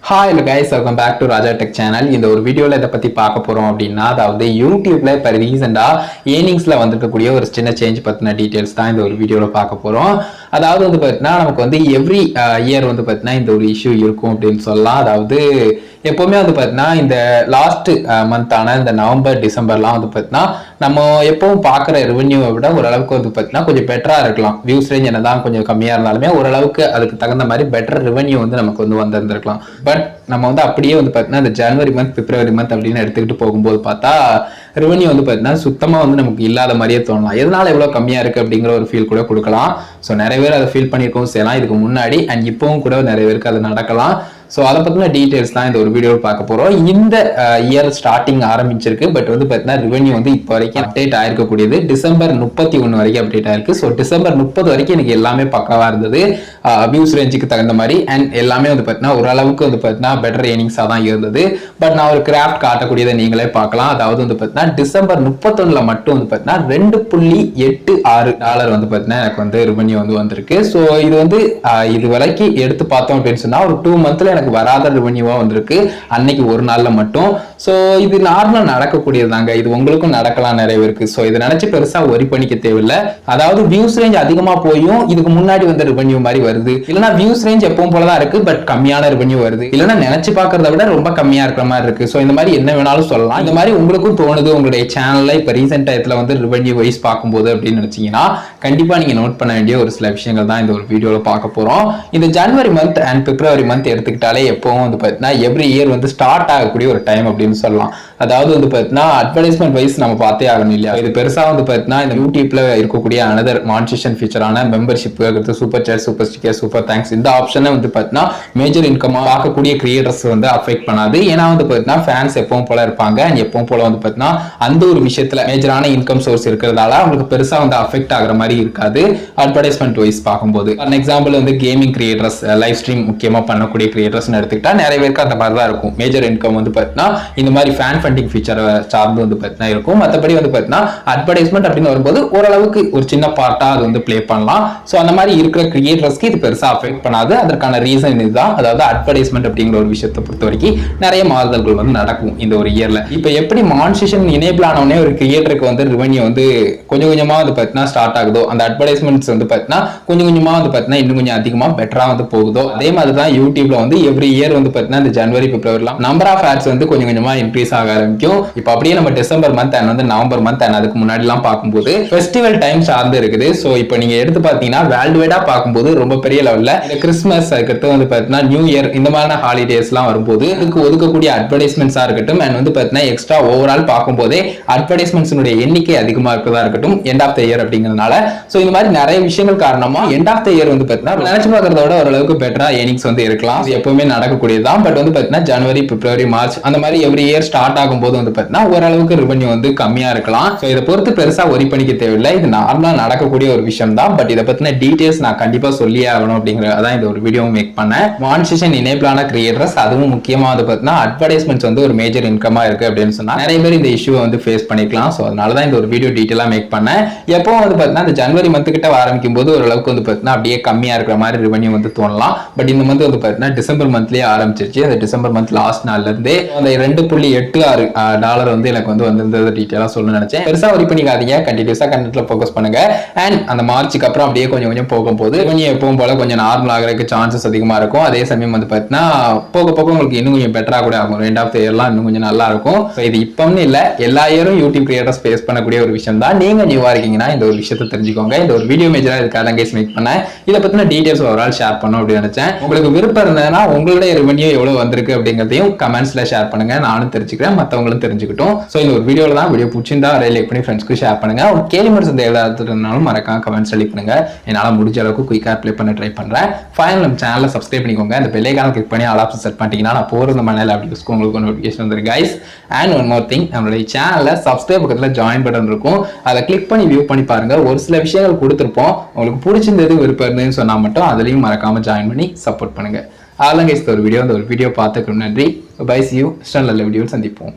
Hi guys, welcome back to Raja tech channel. இந்த ஒரு வீடியோவில் இதை பற்றி பார்க்க போகிறோம் அப்படின்னா, அதாவது யூடியூப்ல இப்போ ரீசெண்டாக ஏர்னிங்ஸில் வந்துருக்கக்கூடிய ஒரு சின்ன சேஞ்ச் பற்றின டீட்டெயில்ஸ் தான் இந்த ஒரு வீடியோவில் பார்க்க போகிறோம். அதாவது வந்து பார்த்தீங்கன்னா, நமக்கு வந்து எவ்ரி இயர் வந்து பார்த்தீங்கன்னா இந்த ஒரு இஷ்யூ இருக்கும் அப்படின்னு சொல்லலாம். அதாவது எப்போவுமே வந்து பார்த்தீங்கன்னா இந்த லாஸ்ட் மந்தான இந்த நவம்பர் டிசம்பர்லாம் வந்து பார்த்தீங்கன்னா நம்ம எப்பவும் பார்க்குற ரெவன்யூவை விட ஓரளவுக்கு வந்து பார்த்தீங்கன்னா கொஞ்சம் பெட்டராக இருக்கலாம். வியூஸ் ரேஞ்ச் என்னதான் கொஞ்சம் கம்மியாக இருந்தாலுமே ஓரளவுக்கு அதுக்கு தகுந்த மாதிரி பெட்டர் ரெவன்யூ வந்து நமக்கு வந்து வந்திருந்திருக்கலாம். பட் நம்ம வந்து அப்படியே வந்து பார்த்தீங்கன்னா இந்த ஜனவரி மந்த் பிப்ரவரி மந்த் அப்படின்னு எடுத்துக்கிட்டு போகும்போது பார்த்தா ரெவன்யூ வந்து பார்த்தீங்கன்னா சுத்தமாக வந்து நமக்கு இல்லாத மாதிரியே தோணலாம். எதனால எவ்வளோ கம்மியாக இருக்குது அப்படிங்கிற ஒரு ஃபீல் கூட கொடுக்கலாம். ஸோ நிறைய பேர் அதை ஃபீல் பண்ணியிருக்கோம் செய்யலாம் இதுக்கு முன்னாடி, அண்ட் இப்போவும் கூட நிறைய பேருக்கு அது நடக்கலாம். ஸோ அதை பற்றின டீட்டெயில்ஸ் தான் இந்த ஒரு வீடியோவில் பார்க்க போகிறோம். இந்த இயர் ஸ்டார்டிங் ஆரம்பிச்சிருக்கு, பட் வந்து பார்த்தீங்கன்னா ரெவன்யூ வந்து இப்போ வரைக்கும் அப்டேட் ஆயிருக்கக்கூடியது டிசம்பர் 31 வரைக்கும் அப்டேட் ஆயிருக்கு. ஸோ டிசம்பர் 30 வரைக்கும் எனக்கு எல்லாமே பக்காவாக இருந்தது, வியூஸ் ரேஞ்சுக்கு தகுந்த மாதிரி, அண்ட் எல்லாமே வந்து பார்த்தீங்கன்னா ஓரளவுக்கு வந்து பார்த்தீங்கன்னா பெட்டர் ஏர்னிங்ஸாக தான் இருந்தது. பட் நான் ஒரு கிராஃப்ட் காட்டக்கூடியதை நீங்களே பார்க்கலாம். அதாவது வந்து பார்த்தீங்கன்னா டிசம்பர் 31 மட்டும் வந்து பார்த்தீங்கன்னா $2.86 வந்து பார்த்தீங்கன்னா எனக்கு வந்து ரெவன்யூ வந்து வந்திருக்கு. ஸோ இது வந்து இது வரைக்கும் எடுத்து பார்த்தோம் அப்படின்னு சொன்னால் ஒரு 2 மந்த்ல எனக்கு வராத ரெவன்யூவா வந்திருக்கு அன்னைக்கு ஒரு நாள்ல மட்டும். சோ இது நார்மலா நடக்கக்கூடியதாங்க, இது உங்களுக்கும் நடக்கலாம் நிறைய பேருக்கு. சோ இதை நினைச்சு பெருசா ஒரி பண்ணிக்க தேவையில்லை. அதாவது வியூஸ் ரேஞ்ச் அதிகமா போயும் இதுக்கு முன்னாடி வந்து ரெவன்யூ மாதிரி வருது, இல்லைன்னா வியூஸ் ரேஞ்ச் எப்பவும் போலதான் இருக்கு பட் கம்மியான ரெவன்யூ வருது, இல்லைன்னா நினைச்சு பாக்குறத விட ரொம்ப கம்மியா இருக்கிற மாதிரி இருக்கு. சோ இந்த மாதிரி என்ன வேணாலும் சொல்லலாம். இந்த மாதிரி உங்களுக்கும் தோணுது உங்களுடைய சேனல்ல இப்ப ரீசெண்ட் டயத்துல வந்து ரெவன்யூ வைஸ் பார்க்கும்போது அப்படின்னு நினைச்சீங்கன்னா கண்டிப்பா நீங்க நோட் பண்ண வேண்டிய ஒரு சில விஷயங்கள் தான் இந்த ஒரு வீடியோல பார்க்க போறோம். இந்த ஜனவரி மந்த் அண்ட் பிப்ரவரி மந்த் எடுத்துக்கிட்டாலே எப்பவும் வந்து பார்த்தீங்கன்னா எவ்ரி இயர் வந்து ஸ்டார்ட் ஆகக்கூடிய ஒரு டைம் அப்படின்னு சொல்லலாம். அதாவது வந்து பார்த்தீங்கன்னா அட்வர்டைஸ்மெண்ட் வைஸ் நம்ம பார்த்தே ஆகணும் இல்லையா. இது பெருசா வந்து பார்த்தீங்கன்னா இந்த யூடியூப்ல இருக்கக்கூடிய அனதர் மானிட்டேஷன் ஃபீச்சரான membership, super chat, super sticker, super thanks, இந்த ஆப்ஷனை வந்து பார்த்தீங்கன்னா மேஜர் இன்கம் பார்க்கக்கூடிய கிரியேட்டர்ஸ் வந்து அஃபெக்ட் பண்ணாது. ஏன்னா வந்து பார்த்தீங்கன்னா ஃபேன்ஸ் எப்பவும் போல இருப்பாங்க, அண்ட் எப்பவும் போல வந்து பார்த்தீங்கன்னா அந்த ஒரு விஷயத்துல மேஜரான இன்கம் சோர்ஸ் இருக்கிறதால அவங்களுக்கு பெருசா வந்து அஃபெக்ட் ஆகிற மாதிரி இருக்காது அட்வர்டைஸ்மெண்ட் வைஸ் பார்க்கும்போது. ஃபார் எக்ஸாம்பிள் வந்து கேமிங் கிரியேட்டர்ஸ், லைவ் ஸ்ட்ரீம் முக்கியமா பண்ணக்கூடிய கிரியேட்டர்ஸ் எடுத்துக்கிட்டா நிறைய பேருக்கு அந்த மாதிரி தான் இருக்கும். மேஜர் இன்கம் வந்து பார்த்தீங்கன்னா இந்த மாதிரி ஃபேன் ஃபண்டிங் ஃபீச்சர் சார்ந்து வந்து பார்த்தீங்கன்னா இருக்கும். மற்றபடி வந்து பார்த்தீங்கன்னா அட்வர்டைஸ்மெண்ட் அப்படின்னு வரும்போது ஓரளவுக்கு ஒரு சின்ன பார்ட்டா அது வந்து பிளே பண்ணலாம். ஸோ அந்த மாதிரி இருக்கிற கிரியேட்டர்ஸ்க்கு இது பெருசா அஃபெக்ட் பண்ணாது. அதற்கான ரீசன் இதுதான். அதாவது அட்வர்டைஸ்மெண்ட் அப்படிங்கிற ஒரு விஷயத்தை பொறுத்த வரைக்கும் நிறைய மாறுதல்கள் வந்து நடக்கும் இந்த ஒரு இயர்ல. இப்போ எப்படி மானிட்டேஷன் எனேபிள் ஆனவனே ஒரு கிரியேட்டருக்கு வந்து ரெவன்யூ வந்து கொஞ்சம் கொஞ்சமா வந்து பார்த்தீங்கன்னா ஸ்டார்ட் ஆகுதோ, அந்த அட்வர்டைஸ்மெண்ட்ஸ் வந்து பார்த்தீங்கன்னா கொஞ்சம் கொஞ்சமா வந்து பார்த்தீங்கன்னா இன்னும் கொஞ்சம் அதிகமா பெட்டரா வந்து போகுதோ, அதே மாதிரி தான் யூடியூப்ல வந்து எவ்ரி இயர் வந்து பார்த்தீங்கன்னா இந்த ஜனவரி பிப்ரவரிலாம் நம்பர் ஆஃப் ஆட்ஸ் வந்து கொஞ்சம் கொஞ்சமா இன்க்ரீஸ் ஆக ஆரம்பிக்கும். இப்போ அப்படியே நம்ம டிசம்பர் மந்த் அண்ட் வந்து நவம்பர் மந்த் அண்ட் அதுக்கு முன்னாடி எல்லாம் பார்க்கும்போது ஃபெஸ்டிவல் டைம் சார்ந்து இருக்குது. ஸோ இப்போ நீங்க எடுத்து பார்த்தீங்கன்னா வேர்ல்டு வைடா பார்க்கும்போது ரொம்ப பெரிய லெவல்ல இந்த கிறிஸ்மஸ் அதுக்கடுத்து வந்து பார்த்தீங்கன்னா நியூ இயர் இந்த மாதிரியான ஹாலிடேஸ் எல்லாம் வரும்போது இதுக்கு ஒதுக்கக்கூடிய அட்வர்டைஸ்மெண்ட்ஸா இருக்கட்டும், அண்ட் வந்து பார்த்தீங்கன்னா எக்ஸ்ட்ரா ஓவரால் பார்க்கும்போதே அட்வர்டைஸ்மெண்ட்ஸ் எண்ணிக்கை அதிகமா இருக்கிறதா இருக்கட்டும் எண்ட் ஆஃப் த இயர் அப்படிங்கிறதுனால. ஸோ இந்த மாதிரி நிறைய விஷயங்கள் காரணமா எண்ட் ஆஃப் த இயர் வந்து பார்த்தீங்கன்னா நினைச்சு பார்க்கறத விட ஓரளவுக்கு பெட்டரா ஏர்னிங்ஸ் வந்து இருக்கலாம். எப்பவுமே நடக்கக்கூடியதான். பட் வந்து பார்த்தீங்கன்னா ஜனவரி பிப்ரவரி மார்ச் அந்த மாதிரி எவ்ரி இயர் ஸ்டார்ட் ஆகும்போது வந்து பார்த்தீங்கன்னா ஓரளவுக்கு ரெவன்யூ வந்து கம்மியா இருக்கலாம். ஸோ இதை பொறுத்து பெருசா ஒரி பண்ணிக்க தேவையில்லை. இது நார்மலா நடக்கக்கூடிய ஒரு விஷயம் தான். பட் இதை பத்தின டீடைல்ஸ் நான் கண்டிப்பா சொல்லியே ஆகணும் அப்படிங்கிறதான் இந்த ஒரு வீடியோ மேக் பண்ணேன். மானிட்டேஷன் எனேபிள் ஆன கிரியேட்டர்ஸ், அதுவும் முக்கியமா வந்து பார்த்தீங்கன்னா அட்வர்டைஸ்மெண்ட்ஸ் வந்து ஒரு மேஜர் இன்கமா இருக்கு அப்படின்னு சொன்னா நிறைய பேர் இந்த இஷ்யூவை வந்து ஃபேஸ் பண்ணிக்கலாம். ஸோ அதனாலதான் இந்த ஒரு வீடியோ டீட்டெயிலா மேக் பண்ணேன். எப்பவும் வந்து பார்த்தீங்கன்னா இந்த ஜனவரி மந்த் கிட்ட ஆரம்பிக்கும் போது ஓரளவுக்கு வந்து பார்த்தீங்கன்னா அப்படியே கம்மியா இருக்கிற மாதிரி ரெவன்யூ வந்து தோணலாம். பட் இந்த மந்த் வந்து பார்த்தீங்கன்னா டிசம்பர் மந்த்லயே ஆரம்பிச்சிருச்சு. அந்த டிசம்பர் மந்த் லாஸ்ட் நாள்ல இருந்தே அந்த $2.86 வந்து எனக்கு வந்து வந்திருந்தது டீட்டெயிலா சொல்லணும்னு நினைச்சேன். பெருசா ஒரி பண்ணிக்காதீங்க, கண்டினியூஸா கண்டென்ட்ல ஃபோக்கஸ் பண்ணுங்க. அண்ட் அந்த மார்ச்சுக்கு அப்புறம் அப்படியே கொஞ்சம் கொஞ்சம் போகும்போது கொஞ்சம் எப்பவும் போல கொஞ்சம் நார்மல் ஆகிறதுக்கு சான்சஸ் அதிகமா இருக்கும். அதே சமயம் வந்து பார்த்தீங்கன்னா போக போக உங்களுக்கு இன்னும் கொஞ்சம் பெட்டரா கூட ஆகும். எண்ட் ஆஃப் த இயர்லாம் இன்னும் கொஞ்சம் நல்லா இருக்கும். இது இப்பவும் இல்ல, எல்லா இயரும் யூடியூப் கிரியேட்டர்ஸ் ஃபேஸ் பண்ணக்கூடிய ஒரு விஷயம் தான். நீங்க நியூவா இருக்கீங்கன்னா இந்த ஒரு விஷயத்தை தெரிஞ்சுக்கோங்க. இந்த ஒரு வீடியோ மேஜரா இதுக்காக தான் கேஸ் மேக் பண்ணேன். இதை பத்தின டீடைல்ஸ் ஓவரால் ஷேர் பண்ணணும் அப்படின்னு நினைச்சேன். உங்களுக்கு விருப்பம் இருந்ததுன்னா உங்களுடைய ரெவன்யூ எவ்வளவு வந்திருக்கு அப்படிங்கிறதையும் கமெண்ட்ஸ்ல ஷேர் பண்ணுங்க, நானும் தெரிஞ்சுக்கிறேன், மற்றவங்களும் தெரிஞ்சுக்கிட்டோம். ஸோ இந்த ஒரு வீடியோல தான் வீடியோ பிடிச்சிருந்தா லைக் பண்ணி ஃப்ரெண்ட்ஸ்க்கு ஷேர் பண்ணுங்க. ஒரு கேள்வி மட்டும் தேவையானாலும் மறக்காம கமெண்ட்ஸ் லைக் பண்ணுங்க. என்னால் முடிஞ்ச அளவுக்கு குயிக்காக அப்ளை பண்ண ட்ரை பண்றேன். ஃபைனல் நம்ம சேனலை சப்ஸ்கிரைப் பண்ணிக்கோங்க. இந்த பெல் ஐகானை கிளிக் பண்ணி ஆல் ஆப்ஷன் செட் பண்ணிட்டீங்கன்னா நான் போகிற மணல் அப்படி உங்களுக்கு நோட்டிஃபிகேஷன் வந்துருக்கு guys. And one more thing, நம்மளுடைய சேனல்ல சப்ஸ்கிரைப் பக்கத்தில் ஜாயின் பட்டன் இருக்கும், அதை கிளிக் பண்ணி வியூ பண்ணி பாருங்க. ஒரு சில விஷயங்கள் கொடுத்துருப்போம், உங்களுக்கு பிடிச்சிருந்தது விருப்பம் இருந்ததுன்னு சொன்னா மட்டும் அதுலயும் மறக்காம ஜாயின் பண்ணி சப்போர்ட் பண்ணுங்க. ஆலங்கைஸ் ஒரு வீடியோ பார்த்துக்கு நன்றி. Bye, see you. நல்ல வீடியோ சந்திப்போம்.